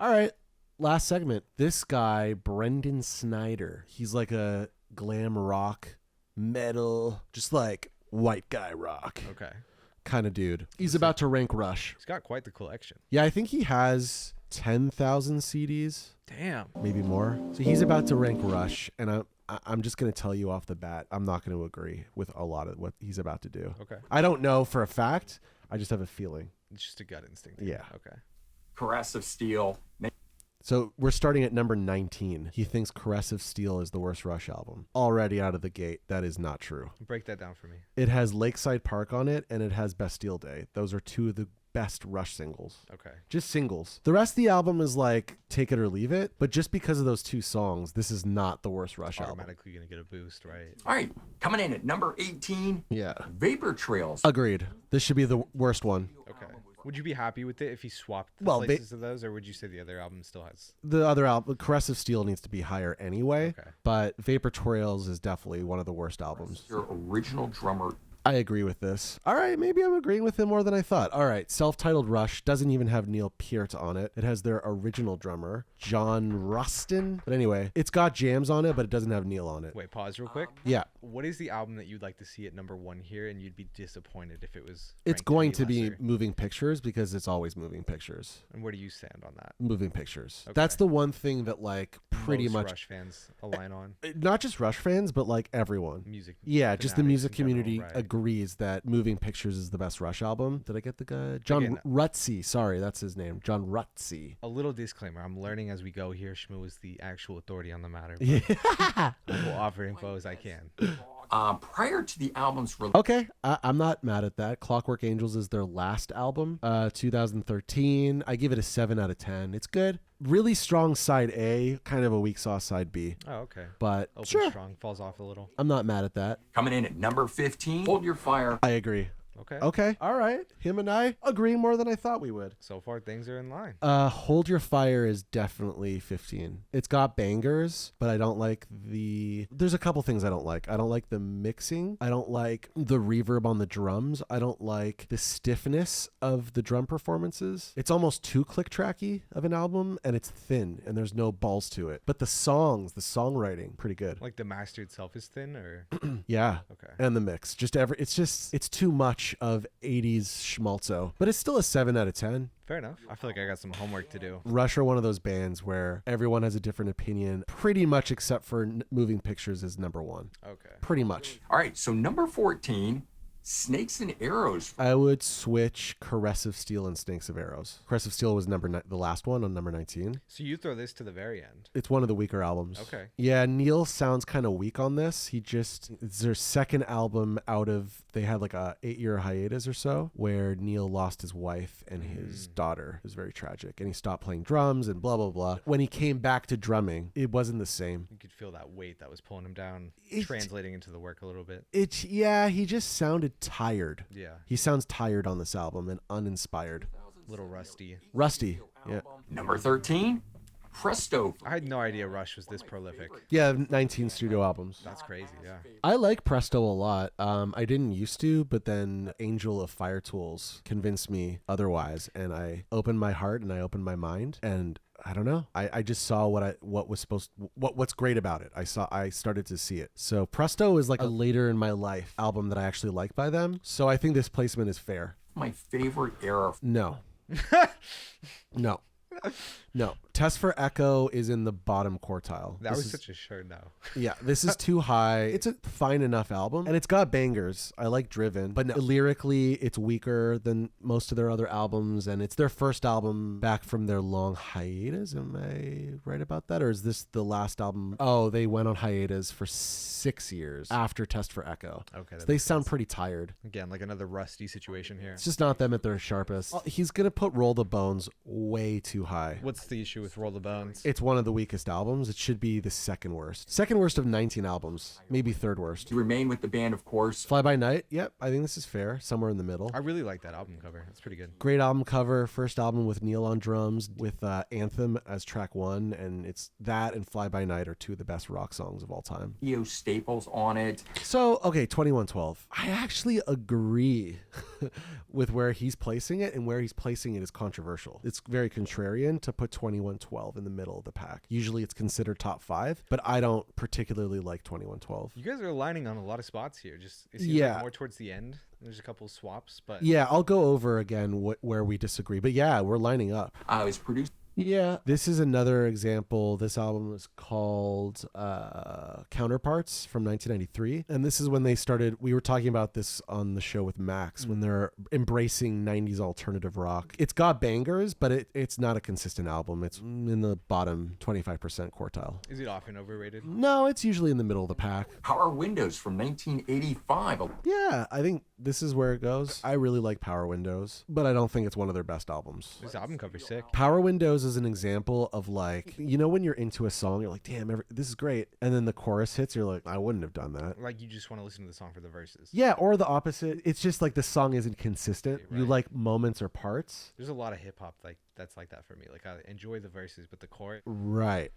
All right. Last segment. This guy, Brendon Snyder, he's like a glam rock, metal, just like white guy rock. Okay. Kind of dude. He's about to rank Rush. He's got quite the collection. Yeah, I think he has 10,000 CDs. Damn. Maybe more. So he's about to rank Rush, and I'm just going to tell you off the bat, I'm not going to agree with a lot of what he's about to do. Okay. I don't know for a fact. I just have a feeling. It's just a gut instinct. Yeah. Okay. Caress of Steel. So we're starting at number 19. He thinks Caress of Steel is the worst Rush album. Already out of the gate, that is not true. Break that down for me. It has Lakeside Park on it, and it has Bastille Day. Those are two of the best Rush singles. Okay. Just singles. The rest of the album is like take it or leave it, but just because of those two songs, this is not the worst Rush album. Automatically going to get a boost, right? All right, coming in at number 18. Yeah. Vapor Trails. Agreed. This should be the worst one. Okay. Would you be happy with it if he swapped the Well, places of those, or would you say the other album still has? The other album, Caress of Steel, needs to be higher anyway, Okay. but Vapor Trails is definitely one of the worst albums. Your original drummer. I agree with this. All right, maybe I'm agreeing with him more than I thought. All right, self-titled Rush doesn't even have Neil Peart on it. It has their original drummer, John Rustin. But anyway, it's got jams on it, but it doesn't have Neil on it. Wait, pause real quick. Yeah. What is the album that you'd like to see at number 1 here, and you'd be disappointed if it was? It's ranked going any to be lesser? Moving Pictures because it's always Moving Pictures. And where do you stand on that? Moving Pictures. Okay. That's the one thing that like pretty Most much Rush fans align on. not just Rush fans, but like everyone. Music. Yeah, just the fanatics music in general, community right. agrees that Moving Pictures is the best Rush album. Did I get the guy? John Again, Rutsey. Sorry, that's his name. John Rutsey. A little disclaimer: I'm learning as we go here. Shmu is the actual authority on the matter. Yeah. I will offer info as I can. Prior to the album's release, Okay, I'm not mad at that. Clockwork Angels is their last album, 2013. I give it a 7 out of 10. It's good. Really strong side A, kind of a weak sauce side B. Oh, okay. But Open sure, strong, falls off a little. I'm not mad at that. coming in at number 15. Hold Your Fire. I agree. Okay. Okay, all right. Him and I agree more than I thought we would. So far, things are in line. Hold Your Fire is definitely 15. It's got bangers, but I don't like there's a couple things I don't like. I don't like the mixing. I don't like the reverb on the drums. I don't like the stiffness of the drum performances. It's almost too click tracky of an album, and it's thin, and there's no balls to it. But the songs, the songwriting, pretty good. Like the master itself is thin, or Yeah. okay. And the mix. It's too much of 80s schmaltzo. But it's still a 7 out of 10. Fair enough. I feel like I got some homework to do. Rush are one of those bands where everyone has a different opinion, pretty much except for Moving Pictures is number 1. Okay. Pretty much. All right, so number 14, Snakes and Arrows. I would switch Caress of Steel and Snakes of Arrows. Caress of Steel was the last one on number 19. So you throw this to the very end. It's one of the weaker albums. Okay. Yeah, Neil sounds kind of weak on this. It's their second album out of, they had like a 8-year hiatus or so where Neil lost his wife and his daughter. It was very tragic. And he stopped playing drums and blah, blah, blah. When he came back to drumming, it wasn't the same. You could feel that weight that was pulling him down, It- translating into the work a little bit. He just sounded tired. Yeah. He sounds tired on this album and uninspired. A little rusty. Rusty. Yeah. Number 13, Presto. I had no idea Rush was this prolific. Yeah, 19 studio albums. That's crazy, yeah. I like Presto a lot. I didn't used to, but then Angel of Fire Tools convinced me otherwise, and I opened my heart and I opened my mind, and I don't know. I just saw what's great about it. I started to see it. So Presto is like a later in my life album that I actually like by them. So I think this placement is fair. My favorite era. No. No. No. Test for Echo is in the bottom quartile. That This was is- such a sure no. Yeah, this is too high. It's a fine enough album, and it's got bangers. I like Driven, but no, lyrically, it's weaker than most of their other albums, and it's their first album back from their long hiatus. Am I right about that, or is this the last album? Oh, they went on hiatus for 6 years after Test for Echo. Okay. So they sound pretty tired. Again, like another rusty situation here. It's just not them at their sharpest. He's gonna put Roll the Bones way too high. What's the issue with Roll the Bones? It's one of the weakest albums. It should be the second worst. Second worst of 19 albums. Maybe third worst. You remain with the band, of course. Fly By Night. Yep, I think this is fair. Somewhere in the middle. I really like that album cover. It's pretty good. Great album cover. First album with Neil on drums with Anthem as track 1. And it's that and Fly By Night are two of the best rock songs of all time. EO Staples on it. So, okay, 2112. I actually agree with where he's placing it, and where he's placing it is controversial. It's very contrarian to put 2112 2112 in the middle of the pack. Usually it's considered top 5, but I don't particularly like 2112. You guys are aligning on a lot of spots here. Just it seems Yeah. like more towards the end. There's a couple swaps, but Yeah, I'll go over again where we disagree. But yeah, we're lining up. I was produced. Yeah, this is another example. This album was called Counterparts from 1993. And this is when they started, we were talking about this on the show with Max, when they're embracing 90s alternative rock. It's got bangers, but it's not a consistent album. It's in the bottom 25% quartile. is it often overrated? No, it's usually in the middle of the pack. Power Windows from 1985. Yeah, I think this is where it goes. I really like Power Windows, but I don't think it's one of their best albums. This album cover's sick. Power Windows is an example of like, you know, when you're into a song, you're like, damn, this is great. And then the chorus hits, you're like, I wouldn't have done that. Like you just want to listen to the song for the verses. Yeah, or the opposite. It's just like the song isn't consistent. Right. You like moments or parts. There's a lot of hip hop that's like that for me. Like I enjoy the verses, but the chorus. Right.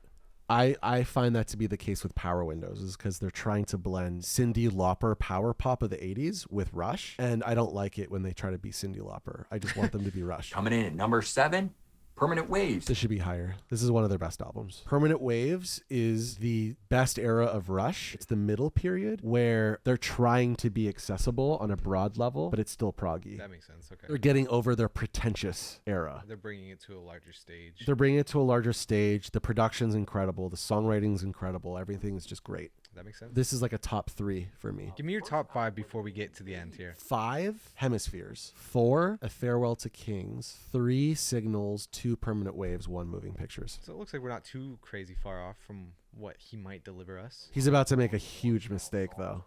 I find that to be the case with Power Windows is because they're trying to blend Cyndi Lauper power pop of the 80s with Rush. And I don't like it when they try to be Cyndi Lauper. I just want them to be Rush. Coming in at number 7, Permanent Waves. This should be higher. This is one of their best albums. Permanent Waves is the best era of Rush. It's the middle period where they're trying to be accessible on a broad level, but it's still proggy. That makes sense. Okay. They're getting over their pretentious era. They're bringing it to a larger stage. They're bringing it to a larger stage. The production's incredible. The songwriting's incredible. Everything is just great. That makes sense. This is like a top 3 for me. Give me your top 5 before we get to the end here. 5, Hemispheres. 4, A Farewell to Kings. 3, Signals. 2, Permanent Waves. 1, Moving Pictures. So it looks like we're not too crazy far off from what he might deliver us. He's about to make a huge mistake, though.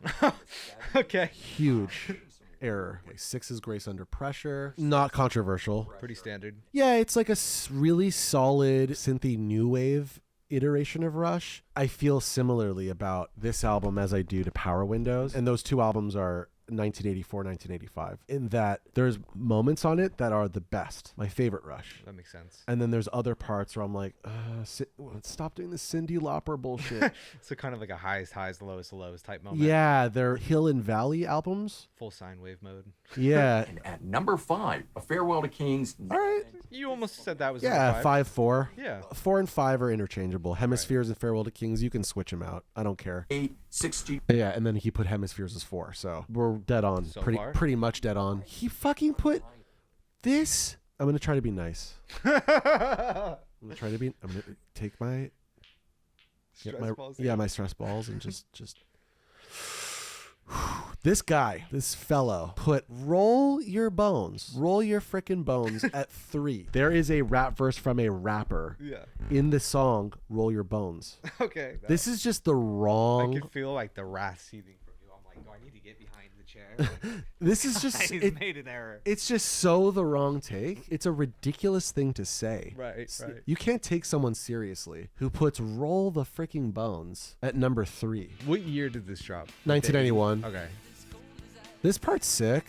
Okay. Huge error. Okay, 6 is Grace Under Pressure. Not controversial. Pretty standard. Yeah, it's like a really solid synthy new wave iteration of Rush. I feel similarly about this album as I do to Power Windows, and those two albums are 1984, 1985, in that there's moments on it that are the best, my favorite Rush. That makes sense. And then there's other parts where I'm like, stop doing the Cyndi Lauper bullshit. So kind of like a highest highs, lowest lows type moment. Yeah, they're Hill and Valley albums. Full sine wave mode. Yeah. And at number 5, A Farewell to Kings. All right. You almost said that was Yeah, number 5. 5-4. Yeah. 4 and 5 are interchangeable. Hemispheres and Farewell to Kings, you can switch them out. I don't care. 8, 60. Yeah, and then he put Hemispheres as 4, so we're dead on. So far? Pretty much dead on. He fucking put this. I'm gonna try to be nice. I'm gonna take my my stress balls and just this guy, this fellow put roll your frickin' bones at 3. There is a rap verse from a rapper Yeah. in the song Roll Your Bones. Okay. This is just the I wrong. can feel like the wrath seething from you. I'm like, do I need to get behind the chair? This is just He's made an error. it's just so the wrong take. It's a ridiculous thing to say. Right. You can't take someone seriously who puts roll the freaking bones at number 3. What year did this drop? 1991. Okay. This part's sick.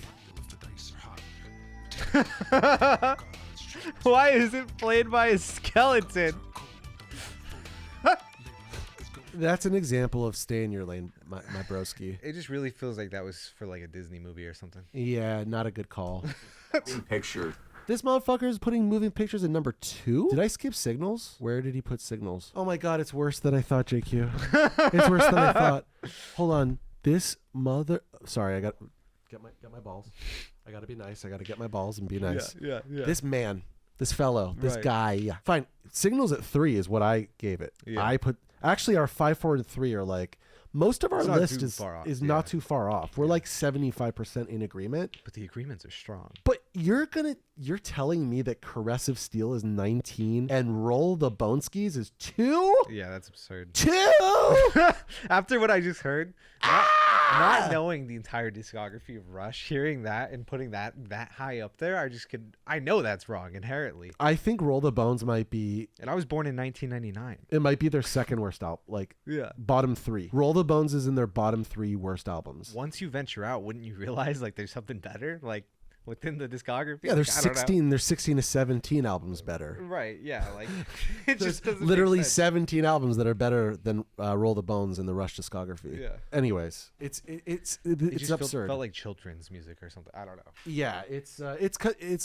Why is it played by a skeleton? That's an example of stay in your lane, my broski. It just really feels like that was for like a Disney movie or something. Yeah, not a good call. Picture. This motherfucker is putting moving pictures at number 2? Did I skip Signals? Where did he put Signals? Oh my god, it's worse than I thought, JQ. It's worse than I thought. Hold on. This mother... Sorry, I got... Get my balls. I gotta be nice. I gotta get my balls and be nice. Yeah. This man, this fellow, this Right. guy. Yeah. Fine. Signals at 3 is what I gave it. Yeah. I put... Actually, our 5, 4, and 3 are like... Most of our It's not list too is far off, not yeah. too far off. We're like 75% in agreement. But the agreements are strong. But you're telling me that Caressive Steel is 19 and Roll the Bone Skis is 2? Yeah, that's absurd. 2? After what I just heard, not knowing the entire discography of Rush, hearing that and putting that high up there, I know that's wrong inherently. I think Roll the Bones might be... And I was born in 1999. It might be their second worst album. Like, Yeah. bottom 3. Roll the Bones is in their bottom 3 worst albums. Once you venture out, wouldn't you realize like there's something better? Like within the discography. Yeah, there's I don't know. 16. There's 16 to 17 albums better. Right, yeah, like it There's just doesn't literally make sense. 17 albums that are better than Roll the Bones in the Rush discography. Yeah. Anyways, it's It just absurd. felt like children's music or something. I don't know. Yeah, it's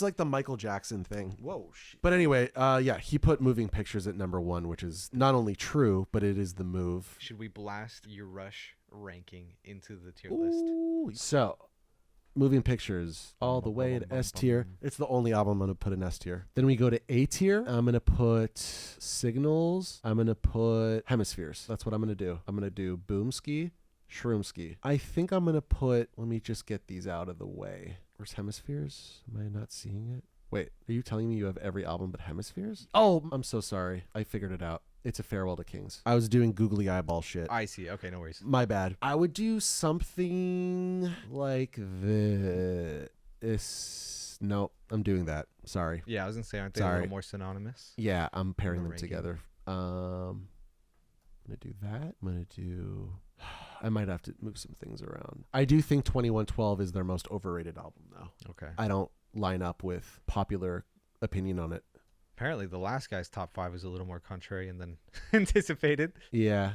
like the Michael Jackson thing. Whoa, shit. But anyway, yeah, he put Moving Pictures at number 1, which is not only true, but it is the move. Should we blast your Rush ranking into the tier list? Ooh. So, Moving Pictures all the way to S tier. It's the only album I'm going to put in S tier. Then we go to A tier. I'm going to put Signals. I'm going to put Hemispheres. That's what I'm going to do. I'm going to do Boomski, Shroomski. I think I'm going to put, let me just get these out of the way. Where's Hemispheres? Am I not seeing it? Wait, are you telling me you have every album but Hemispheres? Oh, I'm so sorry. I figured it out. It's a Farewell to Kings. I was doing googly eyeball shit. I see. Okay, no worries. My bad. I would do something like this. No, I'm doing that. Sorry. Yeah, I was gonna say, aren't they a Sorry. little more synonymous? Yeah, I'm pairing them ranking. together. I'm gonna do that. I'm gonna do. I might have to move some things around. I do think 2112 is their most overrated album, though. Okay. I don't line up with popular opinion on it. Apparently, the last guy's top 5 is a little more contrarian than anticipated. Yeah.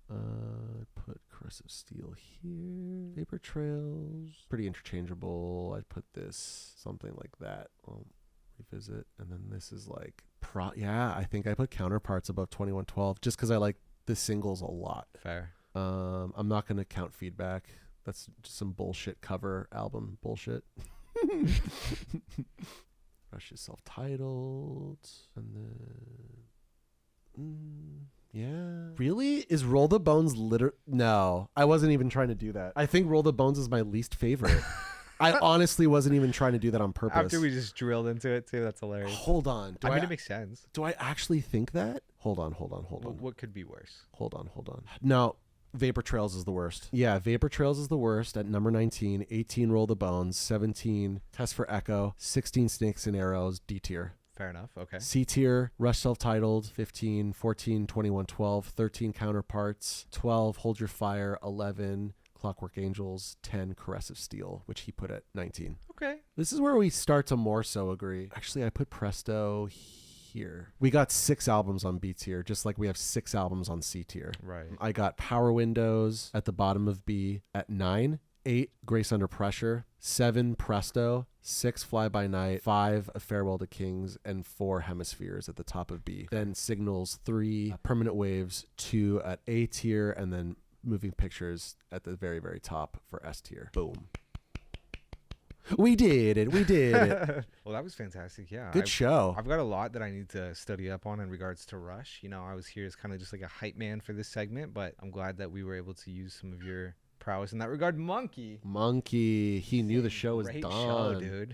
Put Corrosive Steel here. Vapor Trails. Pretty interchangeable. I'd put this something like that. I'll revisit. And then this is like yeah, I think I put Counterparts above 2112 just because I like the singles a lot. Fair. I'm not gonna count Feedback. That's just some bullshit cover album bullshit. Rush is self-titled, and then yeah. Really? Is Roll the Bones No, I wasn't even trying to do that. I think Roll the Bones is my least favorite. I honestly wasn't even trying to do that on purpose. After we just drilled into it too, that's hilarious. Hold on. I mean, it makes sense. Do I actually think that? Hold on. What could be worse? Hold on. No. Vapor Trails is the worst. Yeah, Vapor Trails is the worst at number 19. 18, Roll the Bones. 17, Test for Echo. 16, Snakes and Arrows, D tier. Fair enough. Okay. C tier, Rush self-titled. 15, 14, 21, 12. 13, Counterparts. 12, Hold Your Fire. 11, Clockwork Angels. 10, Caressive Steel, which he put at 19. Okay. This is where we start to more so agree. Actually, I put Presto here. We got 6 albums on B tier, just like we have 6 albums on C tier. Right. I got Power Windows at the bottom of B at 9, 8, Grace Under Pressure, 7, Presto, 6, Fly By Night, 5, A Farewell to Kings, and 4, Hemispheres at the top of B. Then Signals, 3, Permanent Waves, 2 at A tier, and then Moving Pictures at the very, very top for S tier. Boom. We did it. Well, that was fantastic. Yeah. Good show. I've got a lot that I need to study up on in regards to Rush. You know, I was here as kind of just like a hype man for this segment, but I'm glad that we were able to use some of your prowess in that regard. Monkey. He knew the show was Great done. show, dude.